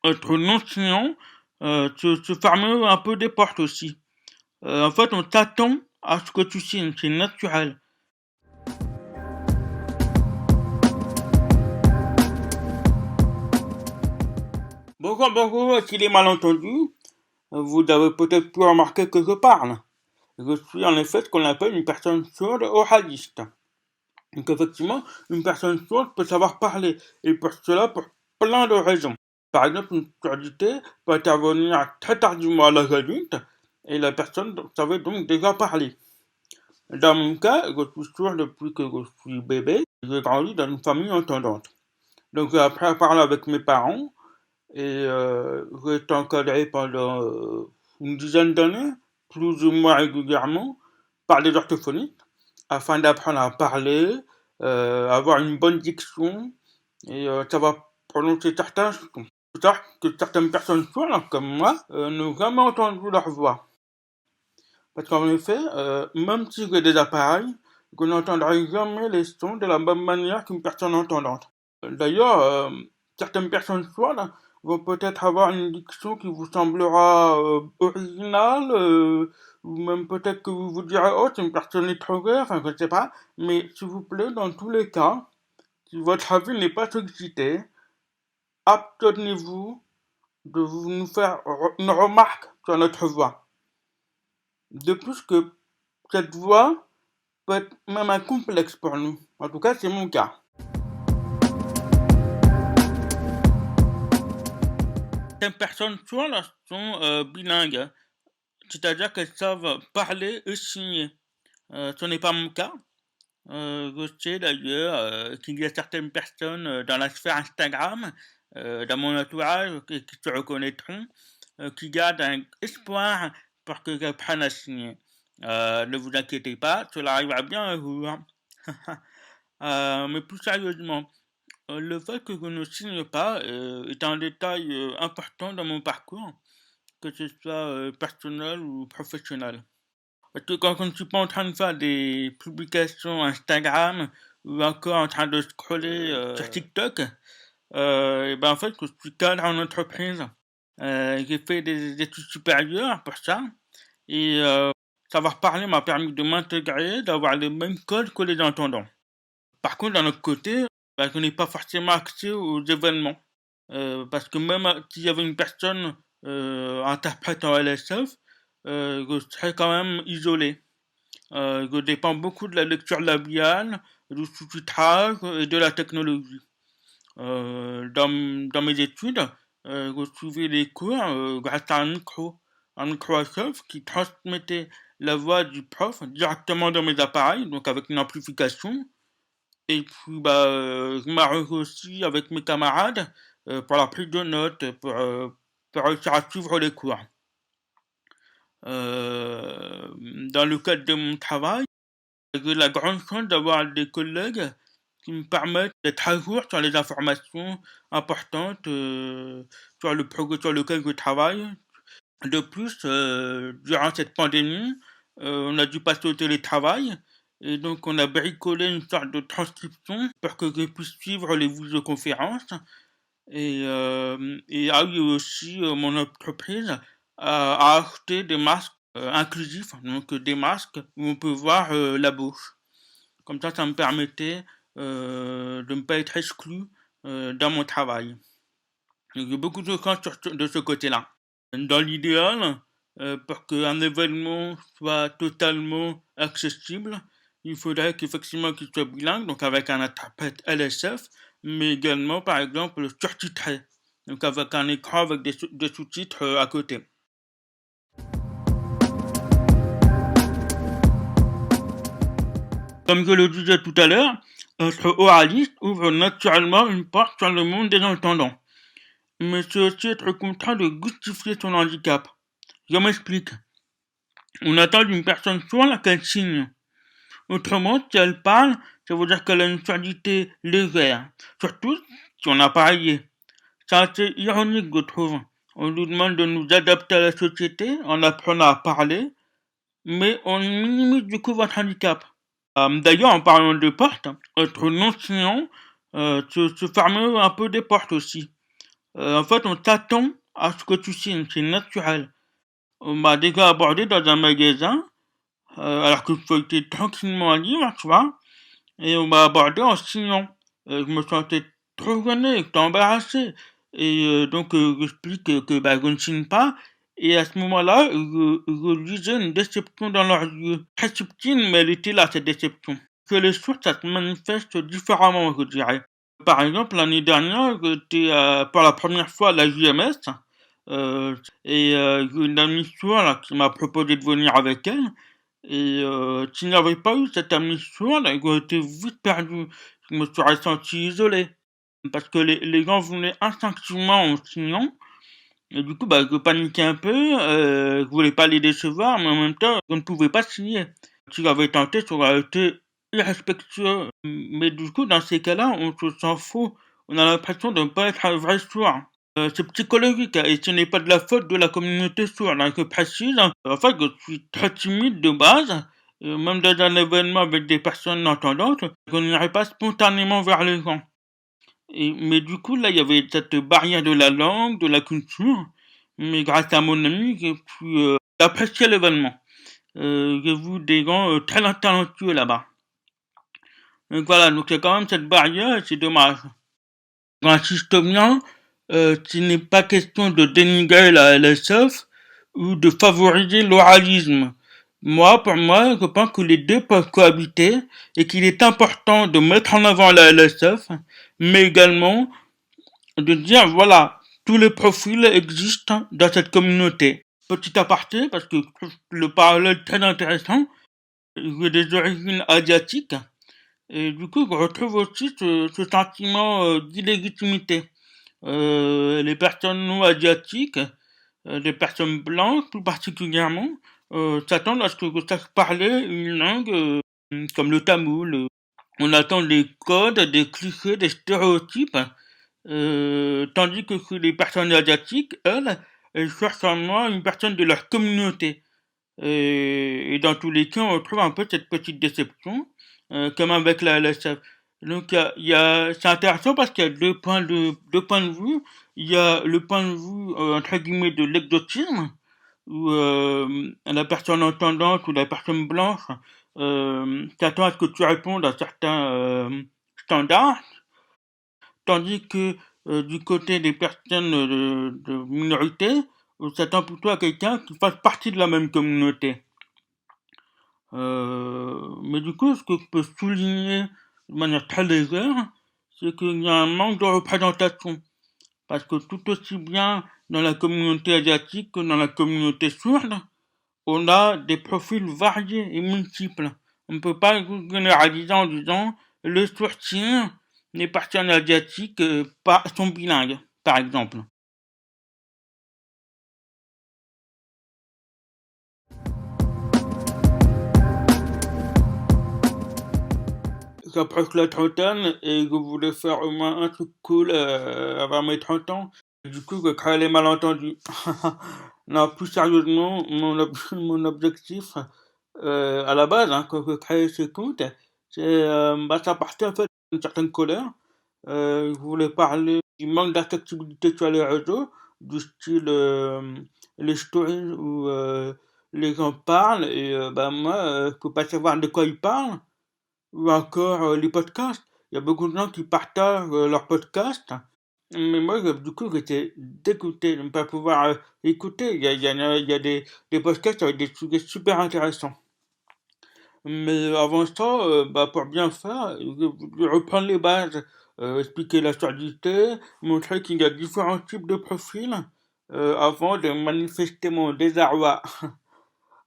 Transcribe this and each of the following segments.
Être non-client, se fermer un peu des portes aussi. En fait, on t'attend à ce que tu signes, c'est naturel. Bonjour, bonjour, s'il est malentendu, vous avez peut-être pu remarquer que je parle. Je suis en effet ce qu'on appelle une personne sourde oraliste. Donc effectivement, une personne sourde peut savoir parler, et pour cela, pour plein de raisons. Par exemple, une surdité peut intervenir très tardivement à l'âge adulte, et la personne savait donc déjà parler. Dans mon cas, je suis sourd depuis que je suis bébé. J'ai grandi dans une famille entendante. Donc j'ai appris à parler avec mes parents et j'ai été encadré pendant une dizaine d'années, plus ou moins régulièrement, par des orthophonistes, afin d'apprendre à parler, avoir une bonne diction et savoir prononcer certains sons. C'est ça que certaines personnes sourdes, comme moi, n'ont jamais entendu leur voix. Parce qu'en effet, même si j'ai des appareils, je n'entendrai jamais les sons de la même manière qu'une personne entendante. D'ailleurs, certaines personnes sourdes vont peut-être avoir une diction qui vous semblera originale, ou même peut-être que vous vous direz, oh, c'est une personne étrangère, enfin, je ne sais pas. Mais s'il vous plaît, dans tous les cas, si votre avis n'est pas sollicité, abstenez-vous de nous faire une remarque sur notre voix. De plus que cette voix peut être même un complexe pour nous. En tout cas, c'est mon cas. Certaines personnes sourdes sont bilingues, c'est-à-dire qu'elles savent parler et signer. Ce n'est pas mon cas. Je sais d'ailleurs qu'il y a certaines personnes dans la sphère Instagram, dans mon entourage, qui se reconnaîtront, qui gardent un espoir pour que j'apprenne à signer. Ne vous inquiétez pas, cela arrivera bien un jour. Mais plus sérieusement, le fait que je ne signe pas est un détail important dans mon parcours, que ce soit personnel ou professionnel. Parce que quand je ne suis pas en train de faire des publications Instagram ou encore en train de scroller sur TikTok, et ben en fait, je suis cadre en entreprise. J'ai fait des études supérieures pour ça et savoir parler m'a permis de m'intégrer, d'avoir les mêmes codes que les entendants. Par contre, d'un autre côté, je n'ai pas forcément accès aux événements. Parce que même s'il y avait une personne interprète en LSF, je serais quand même isolé. Je dépends beaucoup de la lecture labiale, du sous-titrage et de la technologie. Dans mes études, je suivais les cours grâce à un Microsoft qui transmettait la voix du prof directement dans mes appareils, donc avec une amplification. Et puis, je m'arrange aussi avec mes camarades pour la prise de notes, pour réussir à suivre les cours. Dans le cadre de mon travail, j'ai la grande chance d'avoir des collègues qui me permettent d'être à jour sur les informations importantes sur le projet sur lequel je travaille. De plus, durant cette pandémie, on a dû passer au télétravail et donc on a bricolé une sorte de transcription pour que je puisse suivre les visioconférences. Et ah oui, aussi, mon entreprise a acheté des masques inclusifs, donc des masques où on peut voir la bouche. Comme ça me permettait de ne pas être exclu dans mon travail. J'ai beaucoup de chance de ce côté-là. Dans l'idéal, pour qu'un événement soit totalement accessible, il faudrait qu'effectivement qu'il soit bilingue, donc avec un interprète LSF, mais également par exemple surtitré, donc avec un écran avec des sous-titres à côté. Comme je le disais tout à l'heure, être oraliste ouvre naturellement une porte sur le monde des entendants. Mais c'est aussi être contraint de justifier son handicap. Je m'explique. On attend d'une personne sourde qu'elle signe. Autrement, si elle parle, ça veut dire qu'elle a une surdité légère. Surtout si on a appareillé. C'est assez ironique, je trouve. On nous demande de nous adapter à la société en apprenant à parler, mais on minimise du coup votre handicap. D'ailleurs, en parlant de portes, être non-signant, se fermer un peu des portes aussi. En fait, on t'attend à ce que tu signes, c'est naturel. On m'a déjà abordé dans un magasin, alors que je feuilletais tranquillement un livre, tu vois, et on m'a abordé en signant. Je me sentais trop gêné, j'étais embarrassé. Et donc, j'explique bah, je ne signe pas. Et à ce moment-là, je lisais une déception dans leurs yeux. Très subtile, mais elle était là, cette déception. Que les sources, ça se manifeste différemment, je dirais. Par exemple, l'année dernière, j'étais pour la première fois à la JMS, et j'ai une amie sourde là, qui m'a proposé de venir avec elle. Et s'il n'y avait pas eu cette amie sourde, j'aurais été vite perdu. Je me serais senti isolé. Parce que les gens venaient instinctivement en signant. Et du coup, bah, je paniquais un peu. Je voulais pas les décevoir, mais en même temps, je ne pouvais pas signer. Si j'avais tenté, ça aurait été irrespectueux. Mais du coup, dans ces cas-là, on se sent faux. On a l'impression de ne pas être un vrai sourd. C'est psychologique, hein, et ce n'est pas de la faute de la communauté sourde, hein, je précise. En fait, je suis très timide de base. Même dans un événement avec des personnes entendantes, je n'irai pas spontanément vers les gens. Mais du coup, là, il y avait cette barrière de la langue, de la culture. Mais grâce à mon ami, j'ai pu apprécier l'événement. J'ai vu des gens très talentueux là-bas. Donc voilà, donc il y a quand même cette barrière et c'est dommage. J'insiste bien, qu'il n'est pas question de dénigrer la LSF ou de favoriser l'oralisme. Pour moi, je pense que les deux peuvent cohabiter et qu'il est important de mettre en avant la LSF, mais également de dire, voilà, tous les profils existent dans cette communauté. Petit aparté, parce que le parallèle est très intéressant, j'ai des origines asiatiques, et du coup, je retrouve aussi ce sentiment d'illégitimité. Les personnes non asiatiques, les personnes blanches plus particulièrement, s'attendent à ce que je sache parler une langue comme le tamoul. On attend des codes, des clichés, des stéréotypes, tandis que chez les personnes asiatiques, elles cherchent en moi une personne de leur communauté. Et dans tous les cas, on retrouve un peu cette petite déception, comme avec la LSF. Donc, c'est intéressant parce qu'il y a deux points de vue. Il y a le point de vue, entre guillemets, de l'exotisme, où la personne entendante ou la personne blanche s'attend à ce que tu répondes à certains standards, tandis que du côté des personnes de minorité, on s'attend plutôt à quelqu'un qui fasse partie de la même communauté. Mais du coup, ce que je peux souligner de manière très légère, c'est qu'il y a un manque de représentation. Parce que tout aussi bien dans la communauté asiatique que dans la communauté sourde, on a des profils variés et multiples. On ne peut pas généraliser en disant le sourcing, les personnes asiatiques sont bilingues, par exemple. J'approche la trentaine et je voulais faire au moins un truc cool avant mes 30 ans. Du coup, je crée les malentendus. Non, plus sérieusement, mon objectif à la base, hein, quand je crée ce compte, ça partait en fait d'une certaine colère. Je voulais parler du manque d'accessibilité sur les réseaux, du style les stories où les gens parlent et moi, je peux pas savoir de quoi ils parlent ou encore les podcasts. Il y a beaucoup de gens qui partagent leurs podcasts, mais moi, du coup, j'étais dégoûté de ne pas pouvoir écouter. Il y a des podcasts avec des sujets super intéressants. Mais avant ça, pour bien faire, je reprends les bases, expliquer la surdité, montrer qu'il y a différents types de profils, avant de manifester mon désarroi.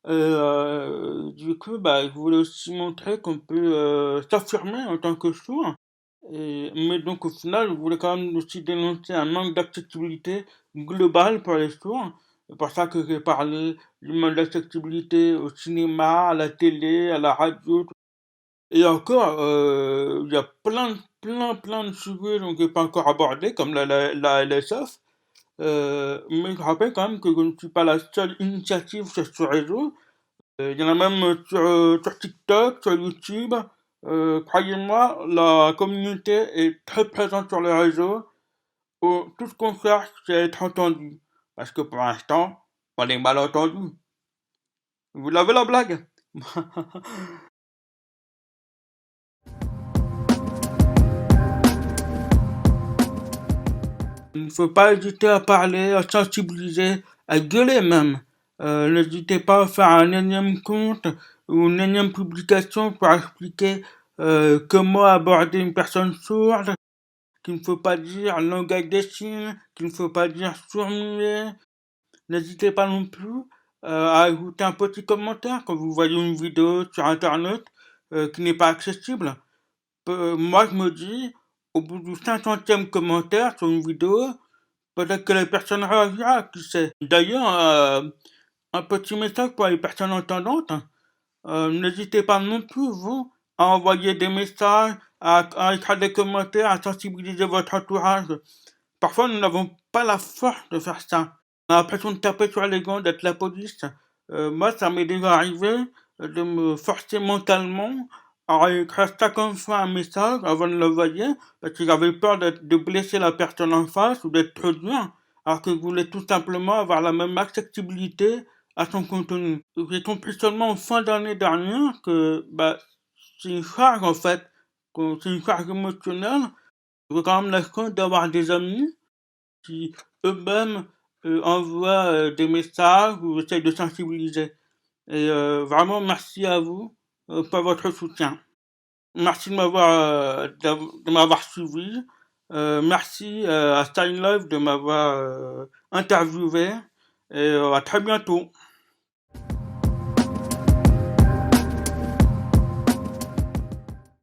Du coup, je voulais aussi montrer qu'on peut s'affirmer en tant que sourd. Mais donc au final, je voulais quand même aussi dénoncer un manque d'accessibilité globale pour les sourds. C'est pour ça que j'ai parlé du manque d'accessibilité au cinéma, à la télé, à la radio. Et encore, il y a plein de sujets dont j'ai pas encore abordé, comme la LSF. Mais je rappelle quand même que je ne suis pas la seule initiative sur ce réseau. Il y en a même sur TikTok, sur YouTube. Croyez-moi, la communauté est très présente sur les réseaux. tout ce qu'on cherche, c'est être entendu. Parce que pour l'instant, on est mal entendu. Vous l'avez la blague? Il ne faut pas hésiter à parler, à sensibiliser, à gueuler même. N'hésitez pas à faire un énième compte ou une énième publication pour expliquer comment aborder une personne sourde, qu'il ne faut pas dire langage des signes, qu'il ne faut pas dire sourd-muet. N'hésitez pas non plus à ajouter un petit commentaire quand vous voyez une vidéo sur internet qui n'est pas accessible. Moi je me dis, au bout du 500e commentaire sur une vidéo, peut-être que les personnes réagira, qui sait. D'ailleurs, un petit message pour les personnes entendantes. N'hésitez pas non plus, vous, à envoyer des messages, à écrire des commentaires, à sensibiliser votre entourage. Parfois, nous n'avons pas la force de faire ça. On a l'impression de taper sur les gants, d'être la police. Moi, ça m'est déjà arrivé de me forcer mentalement à écrire 50 fois un message avant de l'envoyer, parce que j'avais peur de blesser la personne en face ou d'être trop dur, alors que je voulais tout simplement avoir la même accessibilité à son contenu. J'ai compris seulement en fin d'année dernière que c'est une charge en fait, que c'est une charge émotionnelle. J'ai quand même la chance d'avoir des amis qui eux-mêmes envoient des messages ou essayent de sensibiliser. Et vraiment merci à vous pour votre soutien. Merci de m'avoir suivi. Merci à Steinlife de m'avoir interviewé et à très bientôt.